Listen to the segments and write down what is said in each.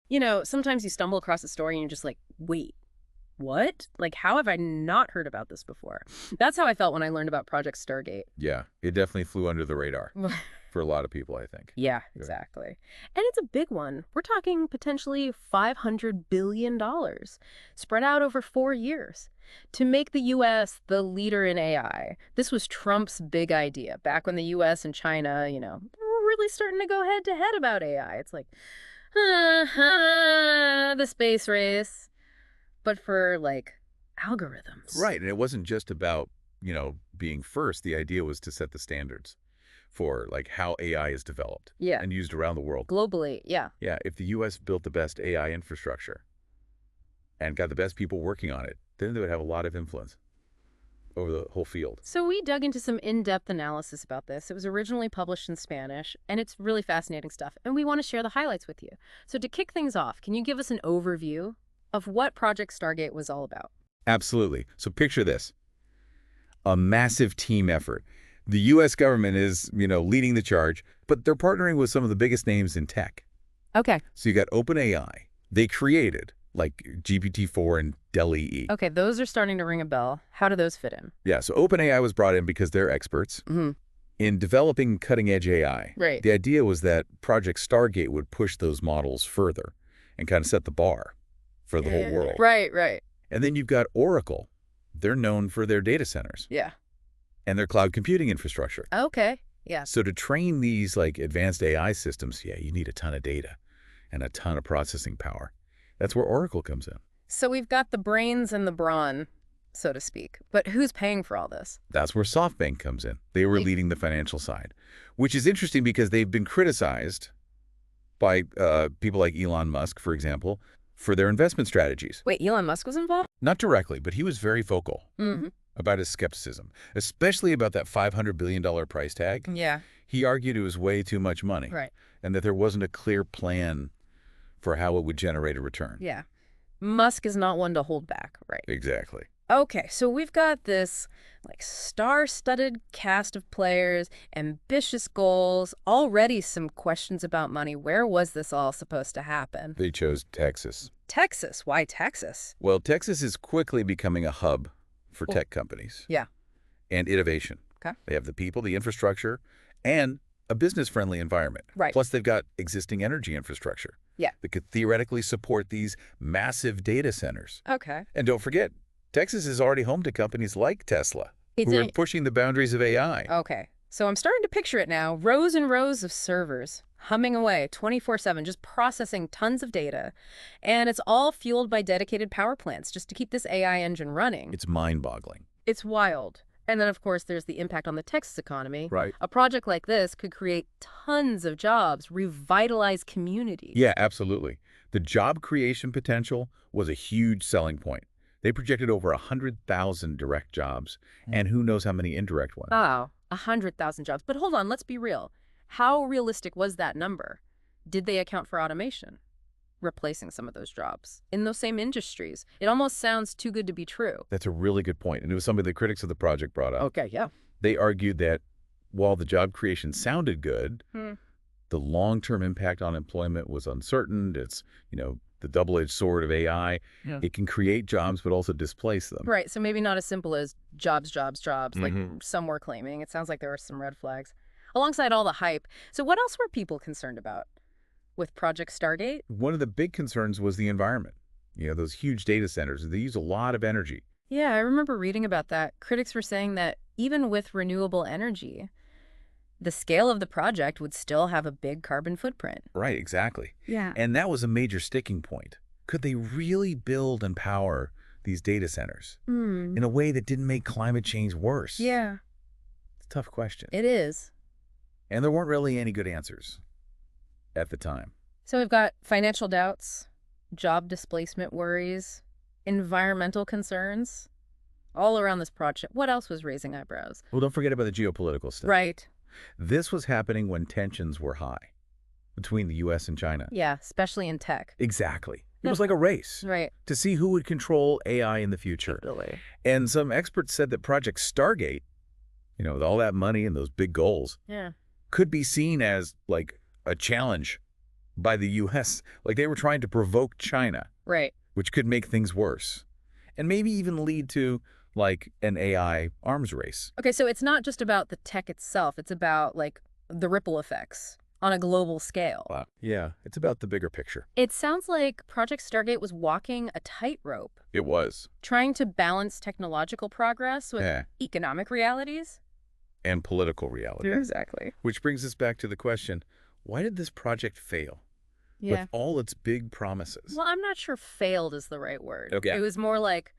You know, sometimes you stumble across a story and you're just like, wait, what? Like, how have I not heard about this before? That's how I felt when I learned about Project Stargate. Yeah, it definitely flew under the radar for a lot of people, I think. Yeah, Yeah. exactly. And it's a big one. We're talking potentially $500 billion spread out over 4 years to make the U.S. the leader in AI. This was Trump's big idea back when the U.S. and China, were really starting to go head to head about AI. It's like, the space race, but for like algorithms. Right, and it wasn't just about, being first. The idea was to set the standards for, like, how AI is developed Yeah, and used around the world. globally. Yeah. Yeah, if the U.S. built the best AI infrastructure and got the best people working on it, then they would have a lot of influence over the whole field. So we dug into some in-depth analysis about this. It was originally published in Spanish, and it's really fascinating stuff, and we want to share the highlights with you. So to kick things off, can you give us an overview of what Project Stargate was all about? Absolutely. So picture this, a massive team effort. The U.S. government is, leading the charge, but they're partnering with some of the biggest names in tech. Okay. So you got OpenAI. They created, like, GPT-4 and Dell-E. Okay, those are starting to ring a bell. How do those fit in? Yeah, so OpenAI was brought in because they're experts in developing cutting-edge AI. Right. The idea was that Project Stargate would push those models further and kind of set the bar for the whole world. Right. And then you've got Oracle. They're known for their data centers Yeah. and their cloud computing infrastructure. Okay. Yeah. So to train these, like, advanced AI systems, yeah, you need a ton of data and a ton of processing power. That's where Oracle comes in. So we've got the brains and the brawn, so to speak. But who's paying for all this? That's where SoftBank comes in. They were leading the financial side, which is interesting because they've been criticized by people like Elon Musk, for example, for their investment strategies. Wait, Elon Musk was involved? Not directly, but he was very vocal Mm-hmm. about his skepticism, especially about that $500 billion price tag. Yeah. He argued it was way too much money Right. and that there wasn't a clear plan for how it would generate a return. Yeah. Musk is not one to hold back, right? Exactly. Okay, so we've got this like star-studded cast of players, ambitious goals, already some questions about money. Where was this all supposed to happen? They chose Texas. Texas. Why Texas? Well, Texas is quickly becoming a hub for tech companies. Yeah. And innovation. Okay. They have the people, the infrastructure, and a business-friendly environment. Right. Plus, they've got existing energy infrastructure. Yeah. That could theoretically support these massive data centers. Okay. And don't forget, Texas is already home to companies like Tesla, who are pushing the boundaries of AI. Okay. So I'm starting to picture it now. Rows and rows of servers humming away 24/7, just processing tons of data. And it's all fueled by dedicated power plants just to keep this AI engine running. It's mind-boggling. It's wild. And then, of course, there's the impact on the Texas economy. Right. A project like this could create tons of jobs, revitalize communities. Yeah, absolutely. The job creation potential was a huge selling point. They projected over 100,000 direct jobs, and who knows how many indirect ones. Wow, 100,000 jobs. But hold on, let's be real. How realistic was that number? Did they account for automation? Replacing some of those jobs in those same industries. It almost sounds too good to be true. That's a really good point, and it was something the critics of the project brought up. Okay, yeah. They argued that while the job creation sounded good, the long-term impact on employment was uncertain. It's, the double-edged sword of AI. Yeah. It can create jobs, but also displace them. Right, so maybe not as simple as jobs, like some were claiming. It sounds like there were some red flags. Alongside all the hype, so what else were people concerned about with Project Stargate? One of the big concerns was the environment. Those huge data centers, they use a lot of energy. Yeah, I remember reading about that. Critics were saying that even with renewable energy, the scale of the project would still have a big carbon footprint. Right, exactly. Yeah. And that was a major sticking point. Could they really build and power these data centers in a way that didn't make climate change worse? Yeah. It's a tough question. It is. And there weren't really any good answers at the time. So we've got financial doubts, job displacement worries, environmental concerns, all around this project. What else was raising eyebrows? Well, don't forget about the geopolitical stuff. Right. This was happening when tensions were high between the U.S. and China. Yeah, especially in tech. Exactly. It was like a race Right. to see who would control AI in the future. Totally. And some experts said that Project Stargate, with all that money and those big goals, Yeah. could be seen as like a challenge by the U.S. Like they were trying to provoke China, Right. which could make things worse. And maybe even lead to, like, an AI arms race. Okay, so it's not just about the tech itself. It's about, like, the ripple effects on a global scale. Wow. Yeah, it's about the bigger picture. It sounds like Project Stargate was walking a tightrope, It was. trying to balance technological progress with Yeah. economic realities. And political reality. Exactly. Which brings us back to the question, why did this project fail? Yeah. With all its big promises. Well, I'm not sure failed is the right word. Okay. It was more like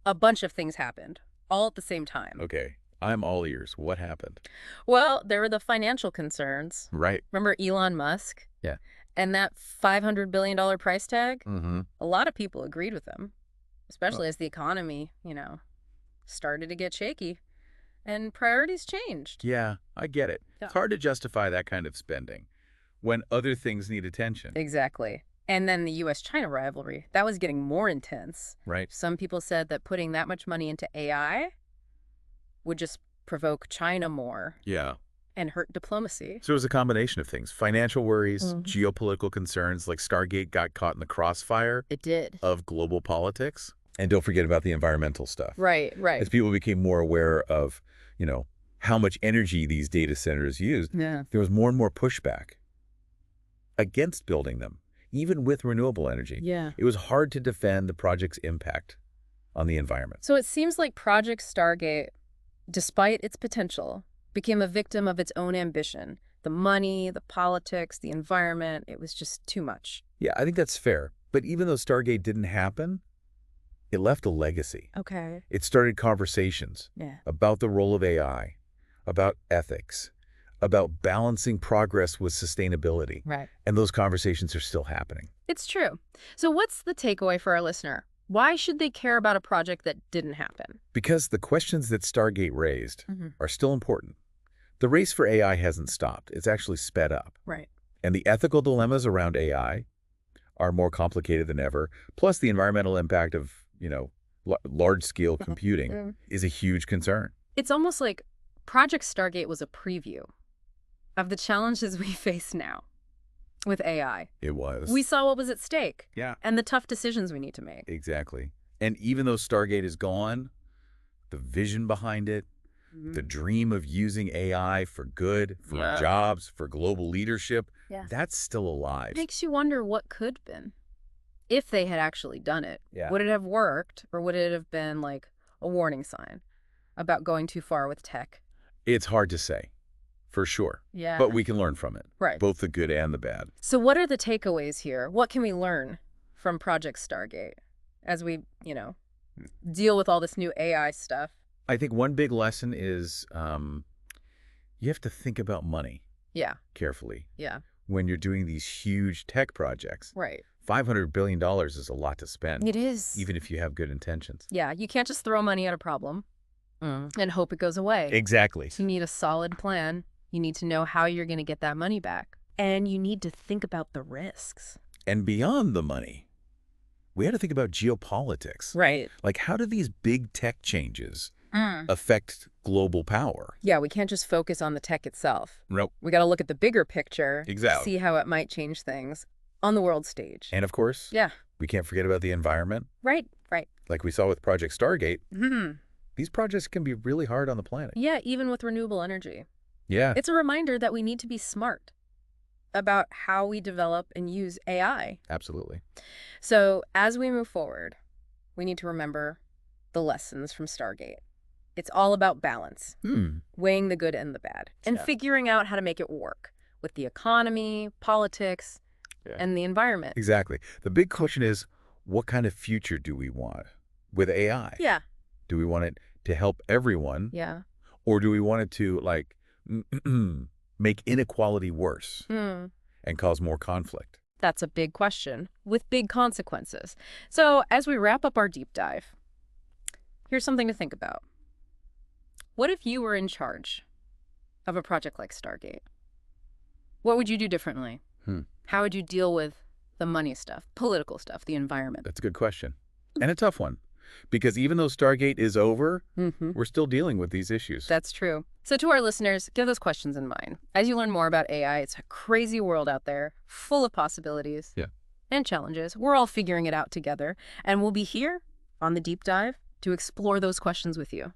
a bunch of things happened all at the same time. Okay, I'm all ears. What happened? Well, there were the financial concerns. Right. Remember Elon Musk? Yeah. And that $500 billion price tag? Mm-hmm. A lot of people agreed with him, especially as the economy, started to get shaky and priorities changed. Yeah, I get it. Yeah. It's hard to justify that kind of spending when other things need attention. Exactly. And then the U.S.-China rivalry, that was getting more intense. Right. Some people said that putting that much money into AI would just provoke China more Yeah. and hurt diplomacy. So it was a combination of things. Financial worries, Mhm. geopolitical concerns, like Stargate got caught in the crossfire It did. of global politics. And don't forget about the environmental stuff. Right, right. As people became more aware of, how much energy these data centers use, Yeah. there was more and more pushback against building them, even with renewable energy. Yeah. It was hard to defend the project's impact on the environment. So it seems like Project Stargate, despite its potential, became a victim of its own ambition. The money, the politics, the environment, it was just too much. Yeah, I think that's fair. But even though Stargate didn't happen, it left a legacy. Okay. It started conversations Yeah. about the role of AI, about ethics, about balancing progress with sustainability. Right. And those conversations are still happening. It's true. So what's the takeaway for our listener? Why should they care about a project that didn't happen? Because the questions that Stargate raised Mhm. are still important. The race for AI hasn't stopped. It's actually sped up. Right. And the ethical dilemmas around AI are more complicated than ever. Plus, the environmental impact of, large-scale computing is a huge concern. It's almost like Project Stargate was a preview of the challenges we face now with AI. It was. We saw what was at stake. Yeah. And the tough decisions we need to make. Exactly. And even though Stargate is gone, the vision behind it, the dream of using AI for good, for jobs, for global leadership, that's still alive. Makes you wonder what could have been. If they had actually done it, Yeah. would it have worked, or would it have been like a warning sign about going too far with tech? It's hard to say, for sure. Yeah. But we can learn from it. Right. Both the good and the bad. So what are the takeaways here? What can we learn from Project Stargate as we, deal with all this new AI stuff? I think one big lesson is you have to think about money Yeah. carefully Yeah. when you're doing these huge tech projects. Right. $500 billion is a lot to spend, It is. even if you have good intentions. Yeah. You can't just throw money at a problem and hope it goes away. Exactly. You need a solid plan. You need to know how you're going to get that money back. And you need to think about the risks. And beyond the money, we had to think about geopolitics. Right. Like, how do these big tech changes affect global power? Yeah, we can't just focus on the tech itself. Nope. We got to look at the bigger picture. Exactly. See how it might change things on the world stage. And of course, Yeah. we can't forget about the environment. Right. Right. Like we saw with Project Stargate, Hmm. these projects can be really hard on the planet. Yeah, even with renewable energy. Yeah. It's a reminder that we need to be smart about how we develop and use AI. Absolutely. So as we move forward, we need to remember the lessons from Stargate. It's all about balance, weighing the good and the bad, and figuring out how to make it work with the economy, politics, and the environment. Exactly. The big question is, what kind of future do we want with AI? Yeah. Do we want it to help everyone? Yeah. Or do we want it to, like, make inequality worse and cause more conflict? That's a big question with big consequences. So as we wrap up our deep dive, here's something to think about. What if you were in charge of a project like Stargate? What would you do differently? How would you deal with the money stuff, political stuff, the environment? That's a good question. And a tough one. Because even though Stargate is over, Mm-hmm. we're still dealing with these issues. That's true. So to our listeners, give those questions in mind. As you learn more about AI, it's a crazy world out there, full of possibilities Yeah. and challenges. We're all figuring it out together, and we'll be here on the deep dive to explore those questions with you.